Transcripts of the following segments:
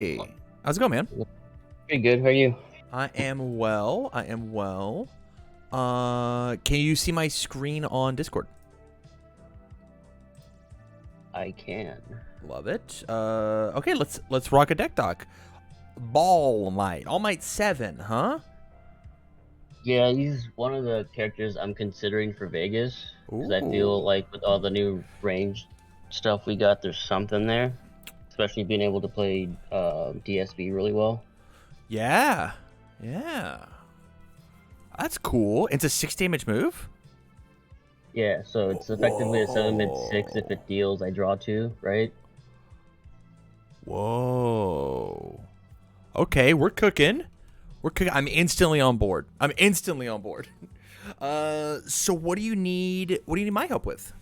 Hey, how's it going, man? Pretty good. How are you? I am well. I am well. Can you see my screen on Discord? I can. Love it. Okay, let's rock a deck doc. All Might 7, huh? Yeah, he's one of the characters I'm considering for Vegas because I feel Ooh. like with all the new range stuff we got, there's something there. Especially being able to play DSB really well. Yeah. Yeah. That's cool. It's a 6 damage move? Yeah, so it's effectively a 7 mid 6 if Whoa. it deals, I draw 2, right? Whoa. Okay, we're cooking. We're cooking. I'm instantly on board. So what do you need? What do you need my help with?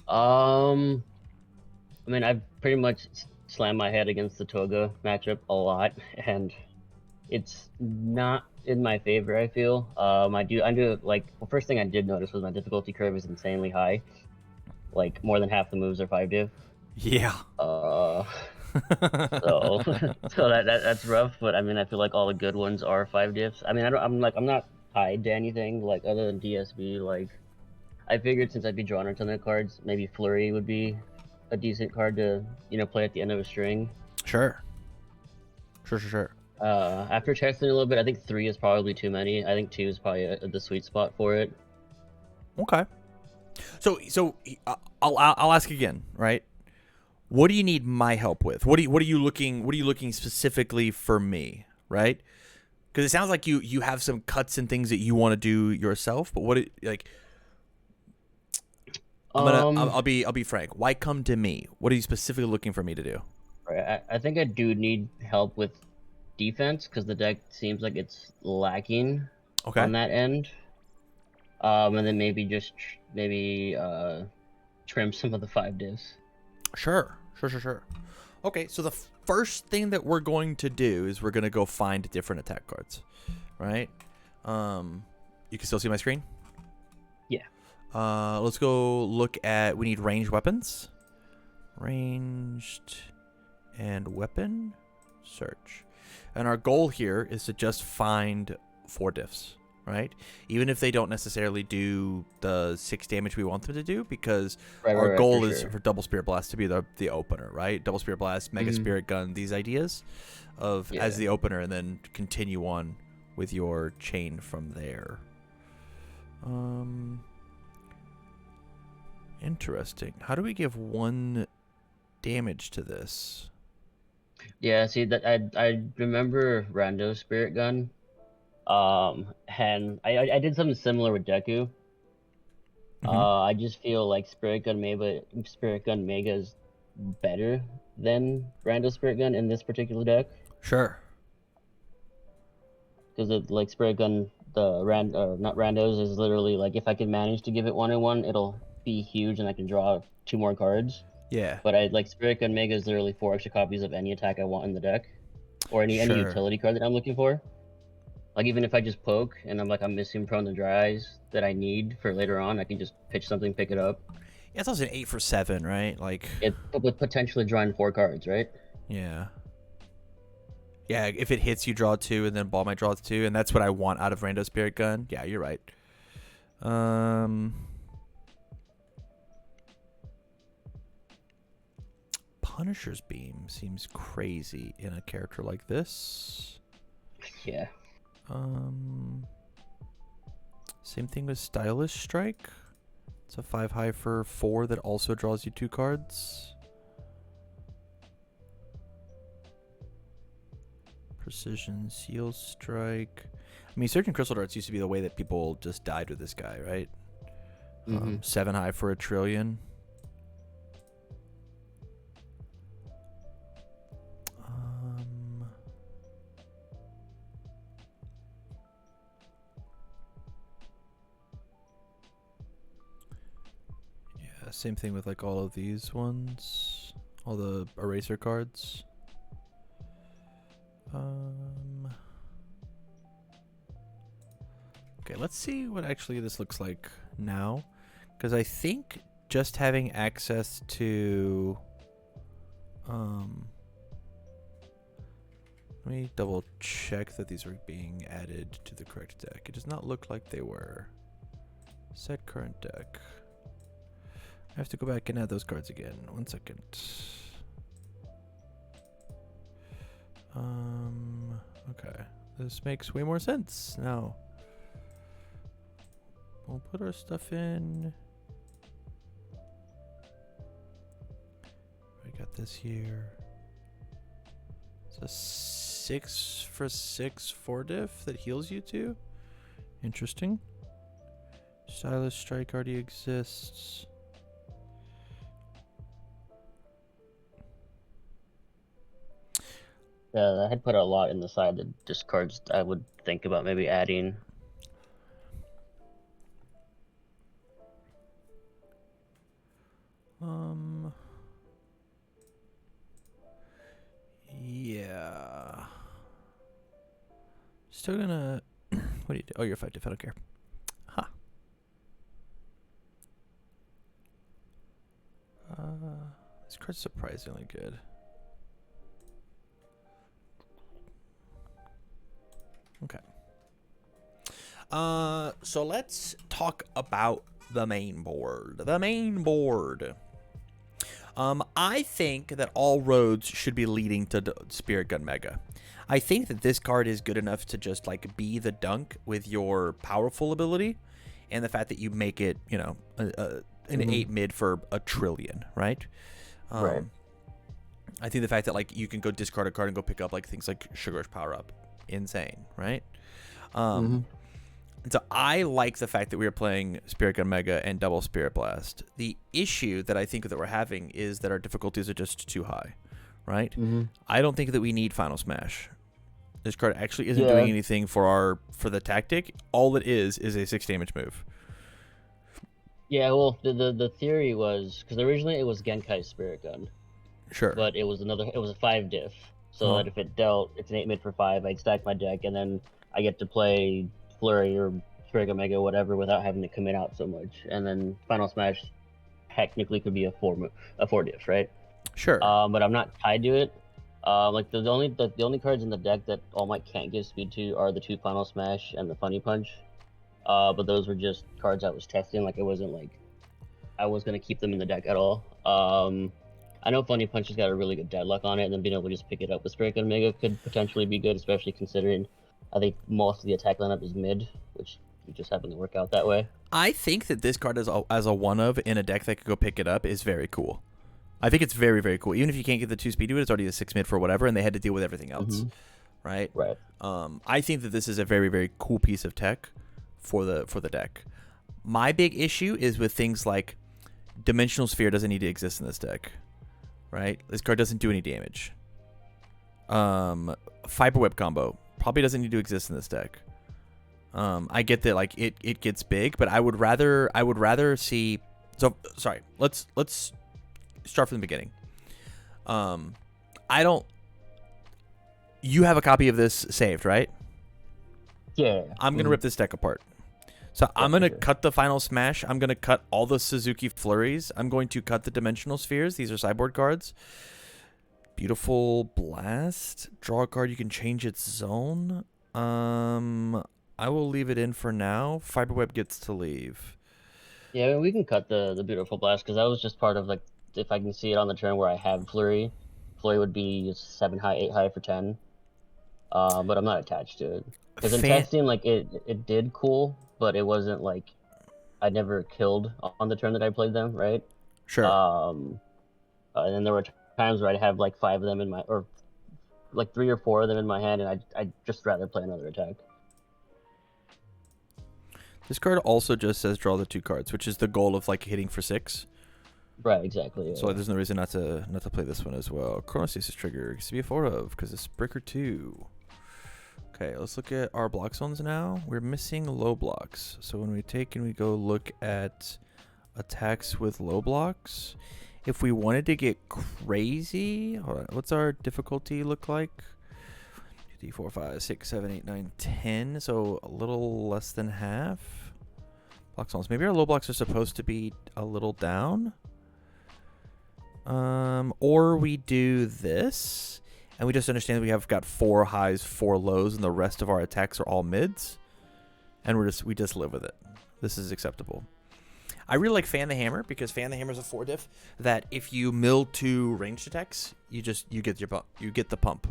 Um, I mean, I've pretty much slammed my head against the Toga matchup a lot, and it's not in my favor. I feel. I do like. Well, first thing I did notice was my difficulty curve is insanely high. Like more than half the moves are 5 div. Yeah. Uh, so that's rough. But I mean, I feel like all the good ones are 5 divs. I mean, I'm not tied to anything like other than DSB. Like I figured since I'd be drawing a ton of cards, maybe Flurry would be a decent card to play at the end of a string. Sure. Sure. After testing a little bit, I think 3 is probably too many. I think 2 is probably the sweet spot for it. Okay. So I'll ask again, right? What do you need my help with? What are you looking specifically for me, right? Because it sounds like you have some cuts and things that you want to do yourself, but like Um, I'll be frank. Why come to me? What are you specifically looking for me to do? right, I think I do need help with defense because the deck seems like it's lacking Okay. on that end. And then maybe just maybe trim some of the 5 divs. Sure. Okay, so the first thing that we're going to do is we're going to go find different attack cards, right? You can still see my screen? Yeah. Let's go look at, we need ranged weapons. Ranged and weapon search. And our goal here is to just find 4 diffs, right? Even if they don't necessarily do the 6 damage we want them to do, because our Right, for goal is sure. for Double Spirit Blast to be the opener, right? Double Spirit Blast, Mega Spirit Gun, these ideas of Yeah. as the opener, and then continue on with your chain from there. Interesting. How do we give 1 damage to this? Yeah, see that I remember Rando Spirit Gun. And I did something similar with Deku. Mm-hmm. I just feel like Spirit Gun Mega is better than Rando Spirit Gun in this particular deck. Sure. Because it like Spirit Gun, not Randos is literally like if I can manage to give it 1/1, it'll be huge and I can draw 2 more cards. Yeah. But I like Spirit Gun Mega is literally 4 extra copies of any attack I want in the deck, or any Sure. utility card that I'm looking for. Like even if I just poke and I'm missing Prone to Dry Eyes that I need for later on, I can just pitch something, pick it up. Yeah, it's also an 8 for 7, right? Like, It with potentially drawing 4 cards, right? yeah. Yeah, if it hits, you draw 2, and then ball might draw 2, and that's what I want out of Rando Spirit Gun. Yeah, you're right. Punisher's Beam seems crazy in a character like this. Yeah. Same thing with Stylish Strike. It's a 5 high for 4 that also draws you 2 cards. Precision Seal Strike. I mean, Surging Crystal Darts used to be the way that people just died with this guy, right? 7 high for a trillion. Yeah, same thing with like all of these ones. All the eraser cards. Okay, let's see what actually this looks like now. Because I think just having access to Let me double check that these are being added to the correct deck. It does not look like they were. Set current deck. I have to go back and add those cards again. 1 second. Okay. This makes way more sense now. We'll put our stuff in. I got this here. It's a 6 for 6 4 diff that heals you too. Interesting. Stylus Strike already exists. I had put a lot in the side that just cards I would think about maybe adding. Yeah. Still gonna. What do you do? Oh, you're 5 diff. I don't care. Huh. This card's surprisingly good. Okay. So let's talk about the main board. The main board. I think that all roads should be leading to Spirit Gun Mega. I think that this card is good enough to just like be the dunk with your powerful ability, and the fact that you make it, you know, an 8 mid for a trillion, right? Right. I think the fact that like you can go discard a card and go pick up like things like Sugar Rush Power Up, insane, right? And so I like the fact that we are playing Spirit Gun Mega and double Spirit Blast. The issue that I think that we're having is that our difficulties are just too high, right? I don't think that we need Final Smash. This card actually isn't doing anything for the tactic. All it is a 6 damage move. Yeah, well, the theory was because originally it was Genkai's Spirit Gun. Sure. But it was a 5 diff, so that if it dealt, it's an 8 mid for 5. I'd stack my deck, and then I get to play Flurry or Spirit Gun Mega, whatever, without having to commit out so much. And then Final Smash technically could be a 4 diff, right? Sure. But I'm not tied to it. Like the only cards in the deck that All Might can't give speed to are the 2 Final Smash and the Funny Punch. But those were just cards I was testing. Like it wasn't like I was gonna keep them in the deck at all. I know Funny Punch has got a really good deadlock on it, and then being able to just pick it up with Spirit Gun Mega could potentially be good, especially considering I think most of the attack lineup is mid, which just happened to work out that way. I think that this card as a one of in a deck that could go pick it up is very cool. I think it's very, very cool. Even if you can't get the 2 speed to it, it's already a 6 mid for whatever, and they had to deal with everything else, right? Right. I think that this is a very, very cool piece of tech for the deck. My big issue is with things like Dimensional Sphere doesn't need to exist in this deck, right? This card doesn't do any damage. Fiber Web combo probably doesn't need to exist in this deck. I get that like it gets big, but I would rather see. So sorry, let's start from the beginning. You have a copy of this saved, right? Yeah. I'm gonna rip this deck apart. So I'm gonna cut the Final Smash. I'm gonna cut all the Suzuki Flurries. I'm going to cut the Dimensional Spheres. These are sideboard cards. Beautiful Blast. Draw a card. You can change its zone. I will leave it in for now. Fiberweb gets to leave. Yeah, I mean, we can cut the Beautiful Blast because that was just part of like if I can see it on the turn where I have Flurry. Flurry would be 7 high, 8 high for 10. But I'm not attached to it because in testing, like it did cool, but it wasn't like I never killed on the turn that I played them, right? Sure. And then there were times where I'd have like 5 of them in my, or like 3 or 4 of them in my hand, and I'd just rather play another attack. This card also just says draw the 2 cards, which is the goal of like hitting for 6. Right, exactly. Yeah. So there's no reason not to play this one as well. Chronostasis trigger gets to be a 4 of because it's Breaker 2. Okay, let's look at our block zones now. We're missing low blocks. So when we take and we go look at attacks with low blocks, if we wanted to get crazy, hold on, what's our difficulty look like? 2, 3, 4, 5, 6, 7, 8, 9, 10. So a little less than half. Block zones. Maybe our low blocks are supposed to be a little down. Or we do this, and we just understand that we have got 4 highs, 4 lows, and the rest of our attacks are all mids, and we just live with it. This is acceptable. I really like Fan the Hammer because Fan the Hammer is a 4 diff that if you mill 2 ranged attacks, you get the pump.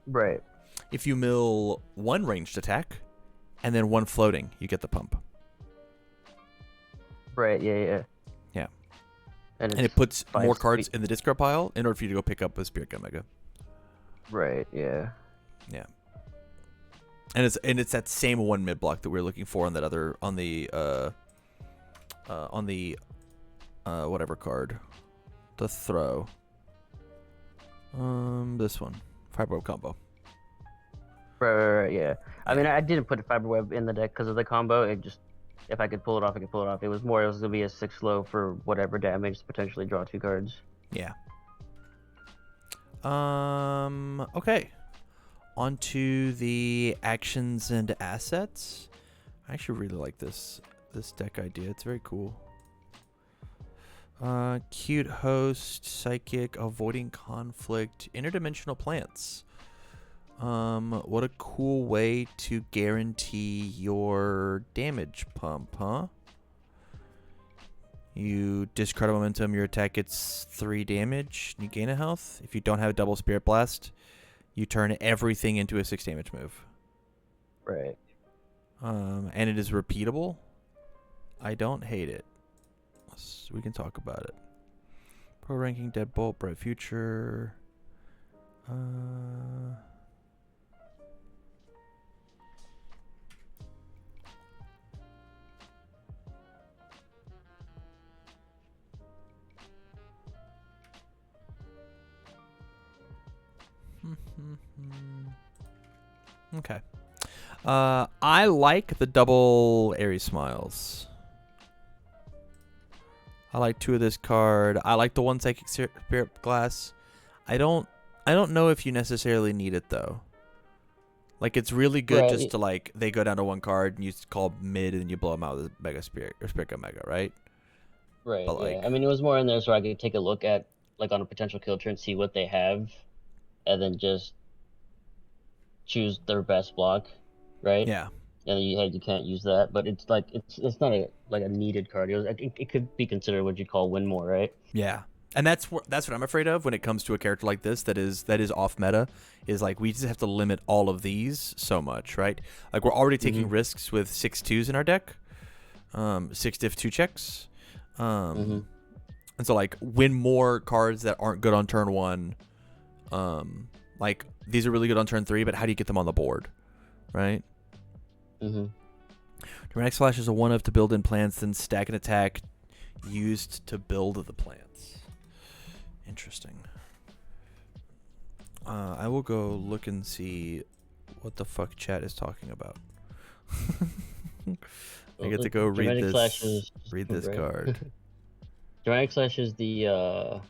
Right. If you mill 1 ranged attack and then 1 floating, you get the pump. Right. Yeah. Yeah. And it puts more cards speed. in the discard pile in order for you to go pick up a Spirit Gun Mega. Right. Yeah. Yeah. And it's that same 1 mid block that we were looking for on that other on the whatever card, the throw. This one, Fiber Web combo. Right. Yeah. I mean, I didn't put a Fiber Web in the deck because of the combo. It just, if I could pull it off, I could pull it off. It was gonna be a 6 slow for whatever damage to potentially draw 2 cards. Yeah. Okay. On to the actions and assets. I actually really like this deck idea. It's very cool. Cute host, psychic, avoiding conflict, interdimensional plants. What a cool way to guarantee your damage pump, huh? You discard a momentum, your attack gets 3 damage, and you gain a health. If you don't have a double Spirit Blast, you turn everything into a 6 damage move. Right. And it is repeatable. I don't hate it. We can talk about it. Pro ranking, Deadbolt, Bright Future. Okay. I like the double Aries Smiles. I like 2 of this card. I like the 1 Psychic Spirit Glass. I don't know if you necessarily need it though. Like it's really good just to like they go down to 1 card and you call mid and you blow them out with a Mega Spirit or Spirit Gun Mega, right? Right. But, Yeah. I mean, it was more in there so I could take a look at like on a potential kill turn, see what they have, and then just choose their best block, right? Yeah. And you can't use that, but it's like it's not a needed card. It could be considered what you call win more, right? Yeah. And that's what I'm afraid of when it comes to a character like this that is off meta, is like we just have to limit all of these so much, right? Like we're already taking risks with 6/2s in our deck, 6 diff 2 checks, and so like win more cards that aren't good on turn 1. Like these are really good on turn 3, but how do you get them on the board, right? Dramatic Slash is a 1 of to build in plants, then stack an attack used to build the plants. Interesting. I will go look and see what the fuck chat is talking about. I get to go read this card. Dramatic Slash is the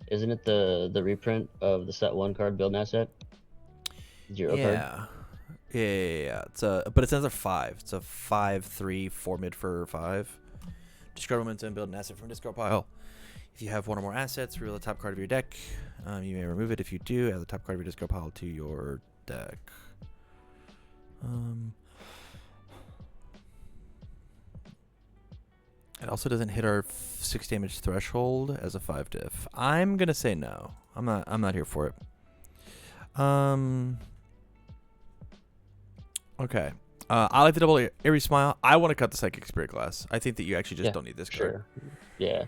isn't it the reprint of the set 1 card build asset? 0 card. Yeah. But it's another 5. It's a 5/3 4 mid for 5. Discard momentum, build an asset from discard pile. If you have 1 or more assets, reveal the top card of your deck. You may remove it. If you do, add the top card of your discard pile to your deck. It also doesn't hit our 6 damage threshold as a 5 diff. I'm gonna say no. I'm not here for it. Okay. I like the double Aries Smile. I want to cut the Psychic Spirit Glass. I think that you actually just don't need this card. Yeah.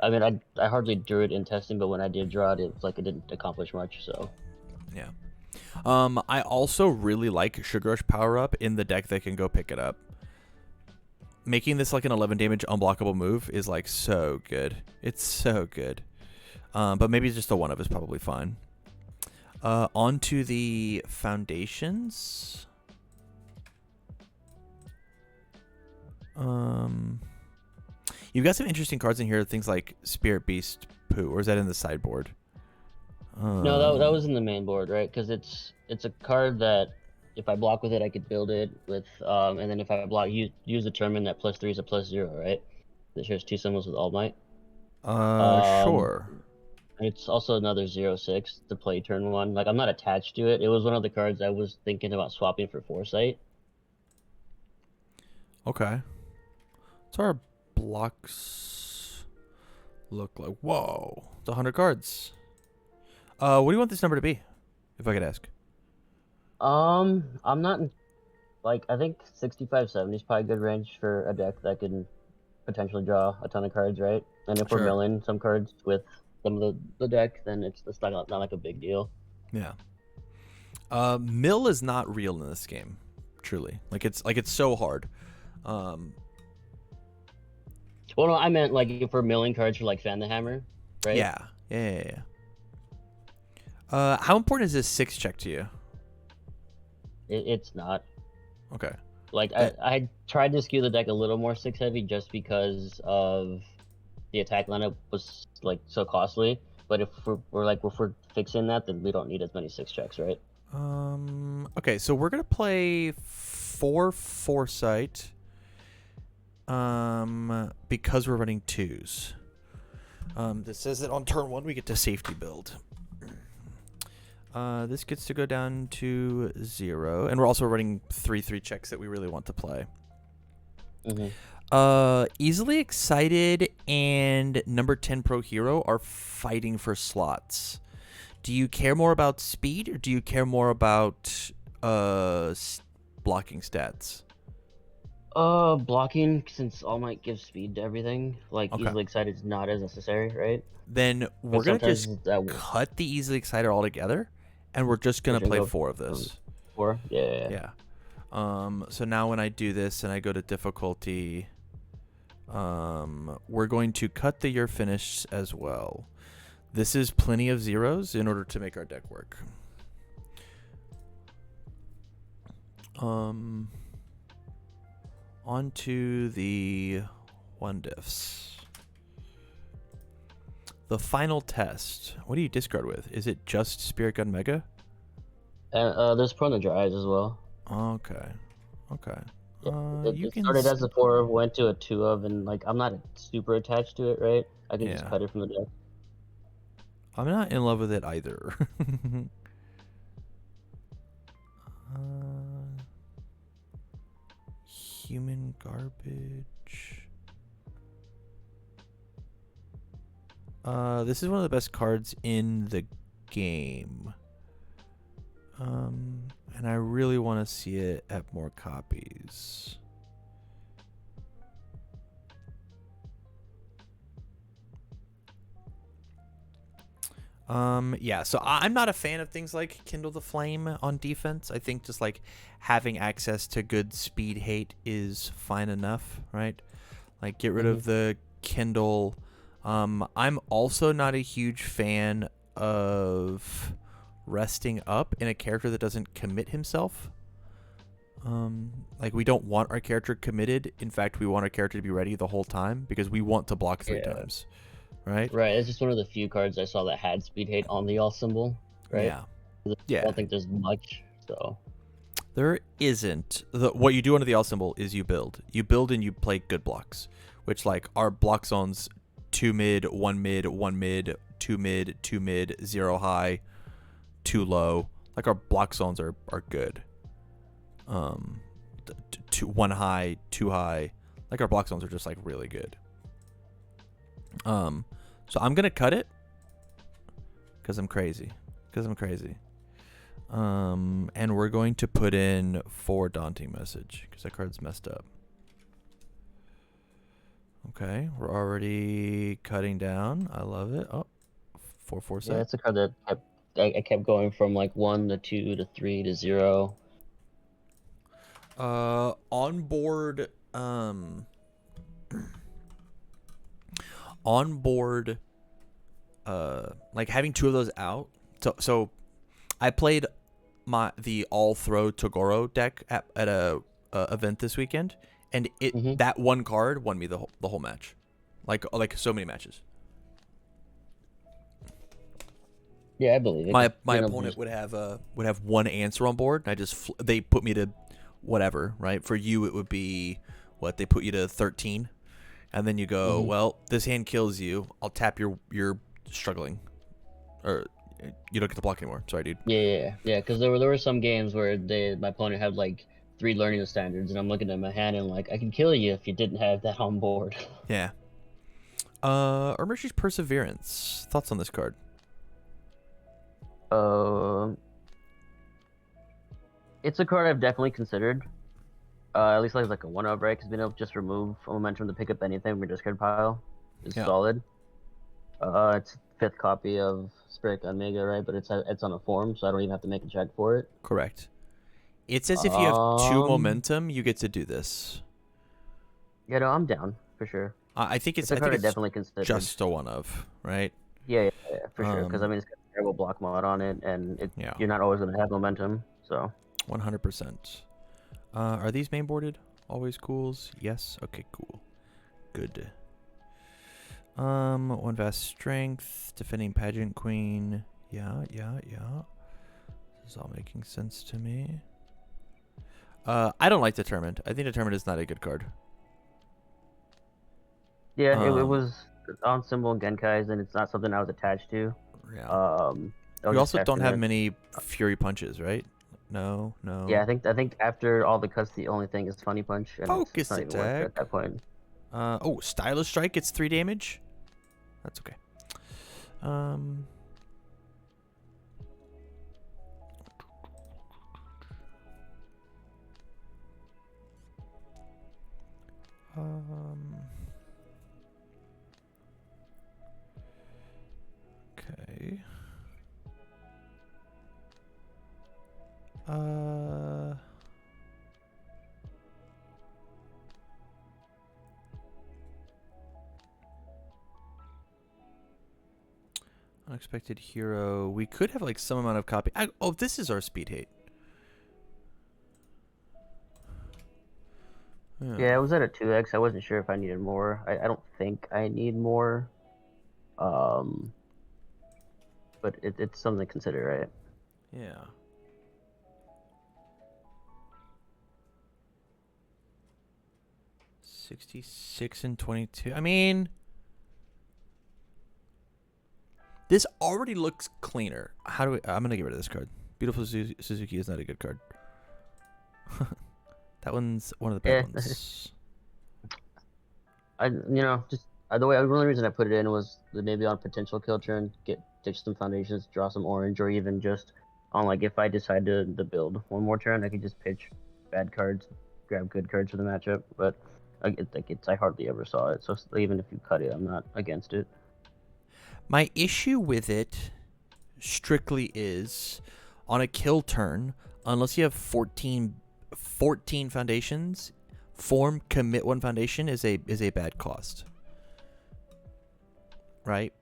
I mean, I hardly drew it in testing, but when I did draw it, it was like it didn't accomplish much. So. Yeah. I also really like Sugar Rush Power Up in the deck that can go pick it up. Making this like an 11 damage unblockable move is like so good. It's so good. But maybe just the 1 of is probably fine. Onto the foundations. You've got some interesting cards in here. Things like Spirit Beast Poo, or is that in the sideboard? No, that was in the main board, right? Because it's a card that if I block with it, I could build it with, and then if I block, use determine that +3 is a +0, right? That shares 2 symbols with All Might. Sure. It's also another 0/6 to play turn 1. Like, I'm not attached to it. It was one of the cards I was thinking about swapping for Foresight. Okay. So our blocks look like... Whoa. It's 100 cards. What do you want this number to be, if I could ask? I'm not... Like, I think 65, 70 is probably a good range for a deck that can potentially draw a ton of cards, right? And if we're Sure. milling some cards with some of the deck, then it's not like a big deal. Yeah. Mill is not real in this game, truly. Like it's so hard. Well, no, I meant like if we're milling cards for like Fan the Hammer, right? Yeah. How important is this 6 check to you? It's not. Okay. Like I tried to skew the deck a little more 6 heavy just because of the attack lineup was like so costly. But if we're fixing that, then we don't need as many 6 checks, right? Okay, so we're gonna play 4 Foresight. Because we're running 2s. This says that on turn 1 we get to safety build. This gets to go down to 0, and we're also running 3/3 checks that we really want to play. Easily Excited and number 10 Pro Hero are fighting for slots. Do you care more about speed, or do you care more about blocking stats? Blocking, since All Might gives speed to everything. Like, Okay. Easily Excited is not as necessary, right? Then we're But gonna just sometimes that cut the Easily Excited altogether, and we're just gonna We're gonna play go 4 of this. 4, yeah. Yeah. So now when I do this and I go to difficulty, we're going to cut the You're Finished as well. This is plenty of zeros in order to make our deck work. Onto the 1-diffs. The final test. What do you discard with? Is it just Spirit Gun Mega? And there's Prone to Dries as well. Okay. It started as a 4 of, went to a 2 of, and like I'm not super attached to it, right? I can just cut it from the deck. I'm not in love with it either. Human Garbage. This is one of the best cards in the game. And I really want to see it at more copies. Yeah, so I'm not a fan of things like Kindle the Flame on defense. I think just like having access to good speed hate is fine enough, right? Like get rid of the Kindle. I'm also not a huge fan of resting up in a character that doesn't commit himself. Like we don't want our character committed. In fact, we want our character to be ready the whole time because we want to block 3 times. Right? Right, it's just one of the few cards I saw that had speed hate on the all symbol, right? Yeah. I don't think there's much, so. There isn't. What you do under the all symbol is you build. You build and you play good blocks, which like our block zones 2 mid, 1 mid, 1 mid, 2 mid, 2 mid, 0 high, 2 low. Like our block zones are good. 1 high, 2 high. Like our block zones are just like really good. So I'm gonna cut it because I'm crazy. And we're going to put in 4 Daunting Message because that card's messed up. Okay, we're already cutting down. I love it. Oh, 4 Foresight. Yeah, it's a card that I kept going from like 1 to 2 to 3 to 0. On board, like having 2 of those out. So I played the all throw Togoro deck at a event this weekend, and that one card won me the whole match, like so many matches. Yeah, I believe it. My opponent would have 1 answer on board, and they put me to whatever, right? For you, it would be what they put you to 13, and then you go, well, this hand kills you. I'll tap your struggling or you don't get to block anymore. Sorry, dude. Yeah. Because there were some games where my opponent had like 3 learning standards, and I'm looking at my hand and like, I can kill you if you didn't have that on board. Yeah. Urmershey's Perseverance. Thoughts on this card? It's a card I've definitely considered. At least like a 1-of, right? Because being able to just remove a momentum to pick up anything from your discard pile is solid. It's 5th copy of Spirit Gun Mega, right? But it's on a form, so I don't even have to make a check for it. Correct. It says if you have 2 momentum, you get to do this. Yeah, no, I'm down for sure. I think it's definitely considered. Just a 1-of, right? Yeah, for sure. Because I mean, it's got a terrible block mod on it, and you're not always gonna have momentum. So 100%. Are these mainboarded? Always cools? Yes. Okay, cool. Good. 1 vast strength, defending pageant queen. Yeah. This is all making sense to me. I don't like Determined. I think Determined is not a good card. Yeah, it was on symbol in Genkai's, and it's not something I was attached to. Yeah. You also don't have many Fury Punches, right? No. Yeah, I think after all the cuts, the only thing is Funny Punch, and Focus it's not even worth it at that point. Stylus Strike gets 3 damage. That's okay. Okay. Unexpected hero. We could have like some amount of copy. This is our speed hate. Yeah, it was at a 2x. I wasn't sure if I needed more. I don't think I need more. But it's something to consider, right? Yeah. $66 and $22. I mean, this already looks cleaner. I'm gonna get rid of this card. Beautiful Suzuki is not a good card. That one's one of the bad ones. The only reason I put it in was maybe on potential kill turn, ditch some foundations, draw some orange, or even just on like if I decide to build one more turn, I could just pitch bad cards, grab good cards for the matchup. But I hardly ever saw it, so even if you cut it, I'm not against it. My issue with it strictly is on a kill turn, unless you have 14 foundations, form commit 1 foundation is a bad cost. Right?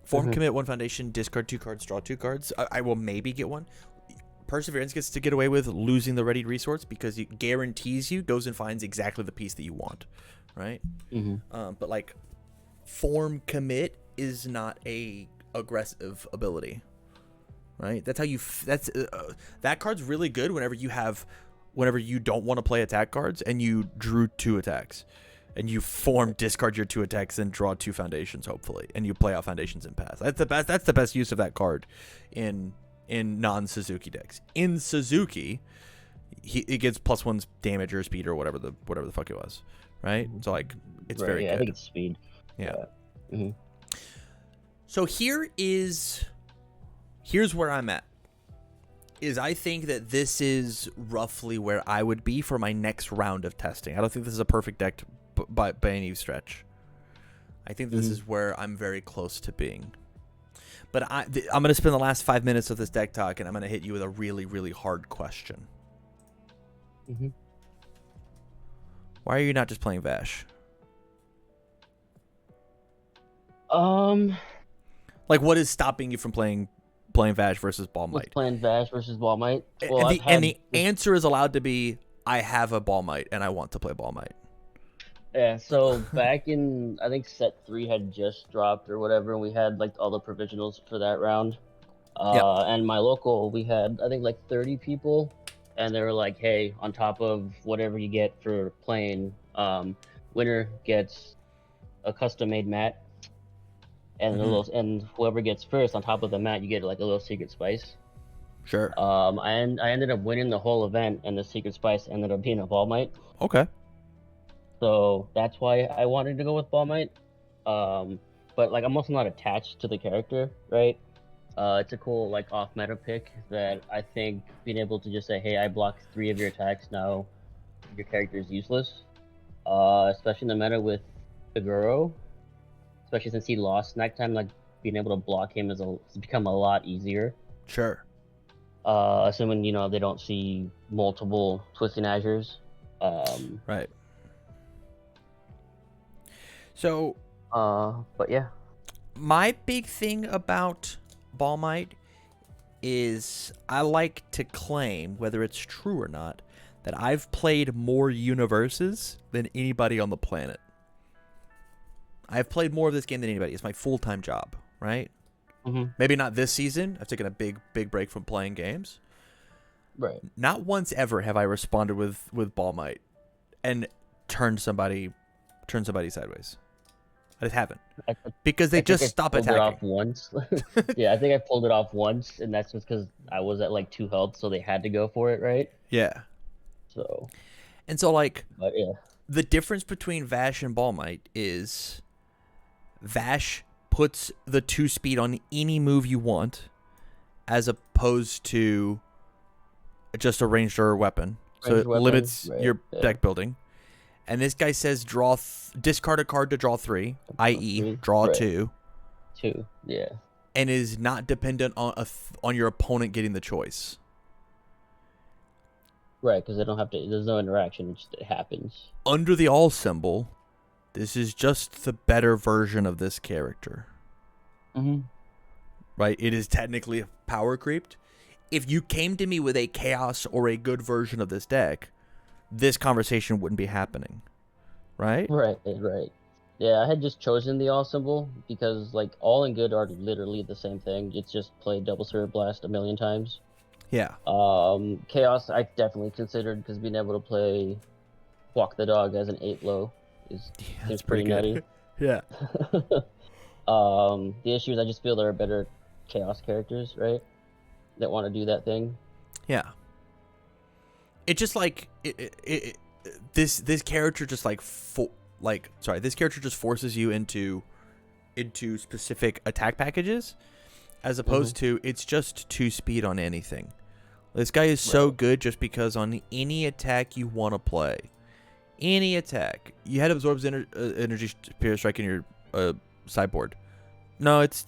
Form commit 1 foundation, discard 2 cards, draw 2 cards. I will maybe get 1. Perseverance gets to get away with losing the ready resource because it guarantees you goes and finds exactly the piece that you want. Right? But like form commit is not a aggressive ability. Right? That's how you that card's really good whenever you don't want to play attack cards and you drew 2 attacks and you discard your 2 attacks and draw 2 foundations hopefully and you play out foundations and pass. That's the best use of that card in non-Suzuki decks. In Suzuki, it gets +1 damage or speed or whatever the fuck it was, right? So like it's very good. I think it's speed. Yeah. So here's where I'm at. I think that this is roughly where I would be for my next round of testing. I don't think this is a perfect deck by any stretch. I think this is where I'm very close to being. But I'm going to spend the last 5 minutes of this deck talk, and I'm going to hit you with a really, really hard question. Why are you not just playing Vash? Like, what is stopping you from playing Vash versus Ball Might? Playing Vash versus Ball Might. Well, and the answer is allowed to be, I have a Ball Might, and I want to play Ball Might. Yeah, so back in, I think set 3 had just dropped or whatever, and we had like all the provisionals for that round. And my local, we had, I think, like 30 people, and they were like, hey, on top of whatever you get for playing, winner gets a custom-made mat, and a Mhm. little, and whoever gets first on top of the mat, you get like a little secret spice. Sure. I ended up winning the whole event, and the secret spice ended up being a Ball Might. Okay. So that's why I wanted to go with Ball Might. But like I'm also not attached to the character, right? It's a cool like off meta pick that I think being able to just say, hey, I block 3 of your attacks now, your character is useless. Especially in the meta with Kaguro, especially since he lost snack time, like being able to block him has become a lot easier. Sure. Assuming they don't see multiple twisting azures. Right. So But yeah. my big thing about Ball Might is I like to claim, whether it's true or not, that I've played more UniVersus than anybody on the planet. I've played more of this game than anybody. It's my full-time job, right? Mm-hmm. Maybe not this season. I've taken a big break from playing games. Right. Not once ever have I responded with Ball Might and turned somebody sideways. I just haven't. Because they just stop pulled it attacking. off once. Yeah, I think I pulled it off once, and that's just because I was at like 2 health, so they had to go for it, right? Yeah. So. And so, like, But yeah. the difference between Vash and Ball Might is Vash puts the 2 speed on any move you want, as opposed to just a ranged or weapon. So Ranged it weapon, limits right, your yeah. deck building. And this guy says discard a card to draw 3, i.e. draw right. 2. 2, yeah. And is not dependent on your opponent getting the choice. Right, because they don't have to. There's no interaction; it happens. Under the all symbol, this is just the better version of this character. Mm-hmm. Right? It is technically power creeped. If you came to me with a chaos or a good version of this deck, this conversation wouldn't be happening. Right? Right. Yeah, I had just chosen the all symbol because like all and good are literally the same thing. It's just play Double Spirit Blast a million times. Yeah. Chaos I definitely considered because being able to play Walk the Dog as an 8-low seems pretty nutty. Yeah. The issue is I just feel there are better Chaos characters, right? That want to do that thing. Yeah. It just like this character just this character just forces you into specific attack packages, as opposed to it's just 2 speed on anything. This guy is so good just because on any attack you want to play, any attack, you had absorbs energy Spirit Strike in your sideboard. No, it's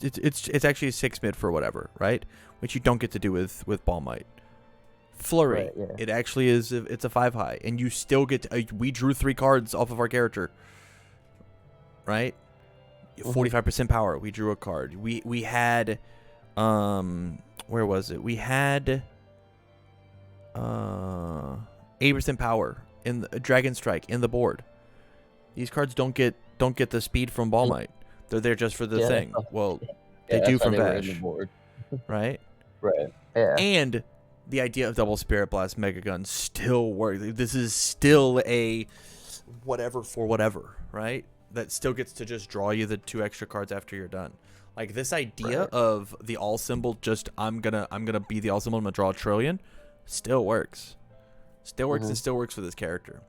actually a 6 mid for whatever, right? Which you don't get to do with Ball Might. Flurry, Right, yeah. it actually is. It's a 5 high, and you still get to, we drew 3 cards off of our character, right? 45% power. We drew a card. We had, where was it? We had 80% power in the Dragon Strike in the board. These cards don't get the speed from Ball Might. They're there just for the thing. Well, they do from Vash, right? Right. Yeah. And the idea of Double Spirit Blast Mega Gun still works. This is still a whatever for whatever, right? That still gets to just draw you the 2 extra cards after you're done. Like this idea of the all symbol, just I'm gonna be the all symbol, I'm gonna draw a trillion, still works. Still works and still works for this character.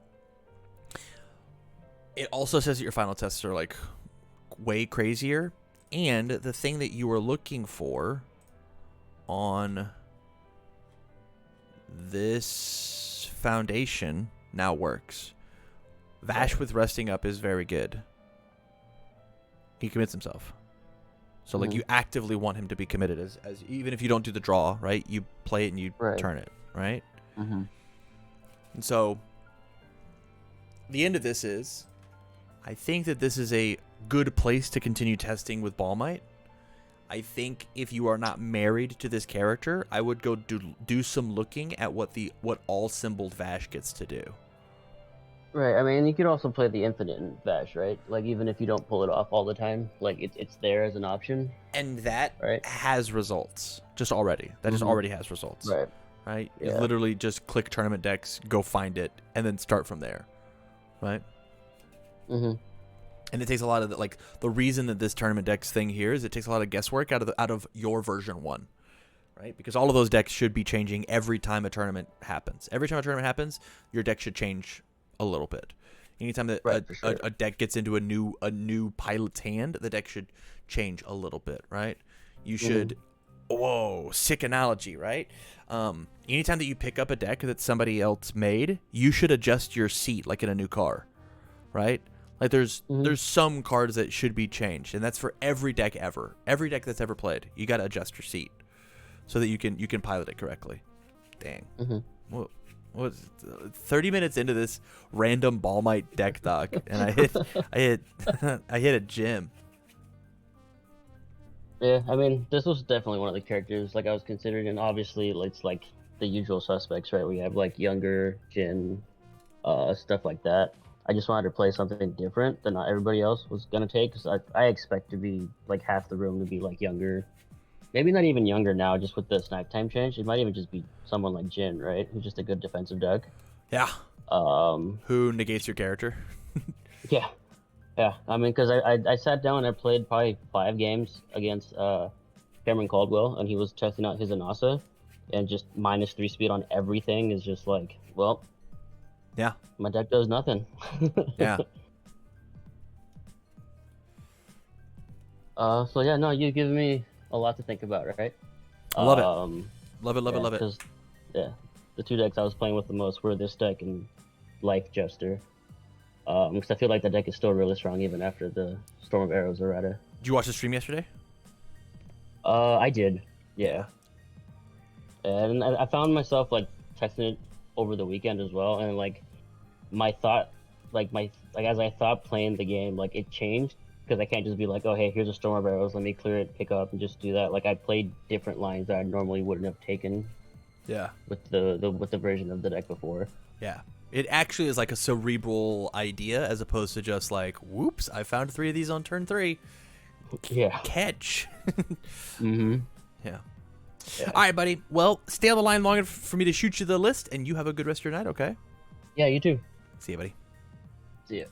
It also says that your final tests are like way crazier, and the thing that you were looking for on this foundation now works. Vash with resting up is very good. He commits himself. So like you actively want him to be committed as even if you don't do the draw, right? You play it and you turn it, right? And so the end of this is, I think that this is a good place to continue testing with Ball Might. I think if you are not married to this character, I would go do some looking at what all symboled Vash gets to do. Right. I mean, you could also play the infinite in Vash, right? Like even if you don't pull it off all the time, like it's there as an option. And that right? has results just already. That just already has results. Right. Right? Yeah. You literally just click tournament decks, go find it, and then start from there. Right? And it takes a lot of the reason that this tournament decks thing here is it takes a lot of guesswork out of your version 1, right? Because all of those decks should be changing every time a tournament happens. Every time a tournament happens, your deck should change a little bit. Anytime that a deck gets into a new pilot's hand, the deck should change a little bit, right? You should. Whoa, sick analogy, right? Anytime that you pick up a deck that somebody else made, you should adjust your seat like in a new car, right? Like there's some cards that should be changed, and that's for every deck ever. Every deck that's ever played, you got to adjust your seat so that you can pilot it correctly. Dang. What was 30 minutes into this random Ball Might deck talk, and I hit a gym. Yeah, I mean, this was definitely one of the characters like I was considering, and obviously it's like the usual suspects, right? We have like younger Jin, stuff like that. I just wanted to play something different than not everybody else was gonna take, because I expect to be like half the room to be like younger, maybe not even younger now, just with the snack time change. It might even just be someone like Jin, right? Who's just a good defensive deck. Yeah. Who negates your character? Yeah. Yeah, I mean, because I sat down and I played probably 5 games against Cardwell, and he was testing out his Anasa, and just -3 speed on everything is just like, well, yeah, my deck does nothing. Yeah. So yeah, no, you give me a lot to think about, right? I love it. Love it. Cause, yeah, the 2 decks I was playing with the most were this deck and Life Jester. Because I feel like the deck is still really strong even after the Storm of Arrows errata. Did you watch the stream yesterday? I did, yeah. And I found myself like testing it over the weekend as well, and like my thought, as I thought playing the game, like it changed, because I can't just be like, oh hey, here's a Storm of Arrows, let me clear it, pick up, and just do that. Like I played different lines that I normally wouldn't have taken. Yeah. With the version of the deck before. Yeah. It actually is like a cerebral idea as opposed to just like, whoops, I found 3 of these on turn 3. Yeah. Catch. Mm-hmm. Yeah. All right, buddy. Well, stay on the line long enough for me to shoot you the list, and you have a good rest of your night, okay? Yeah, you too. See you, buddy. See ya.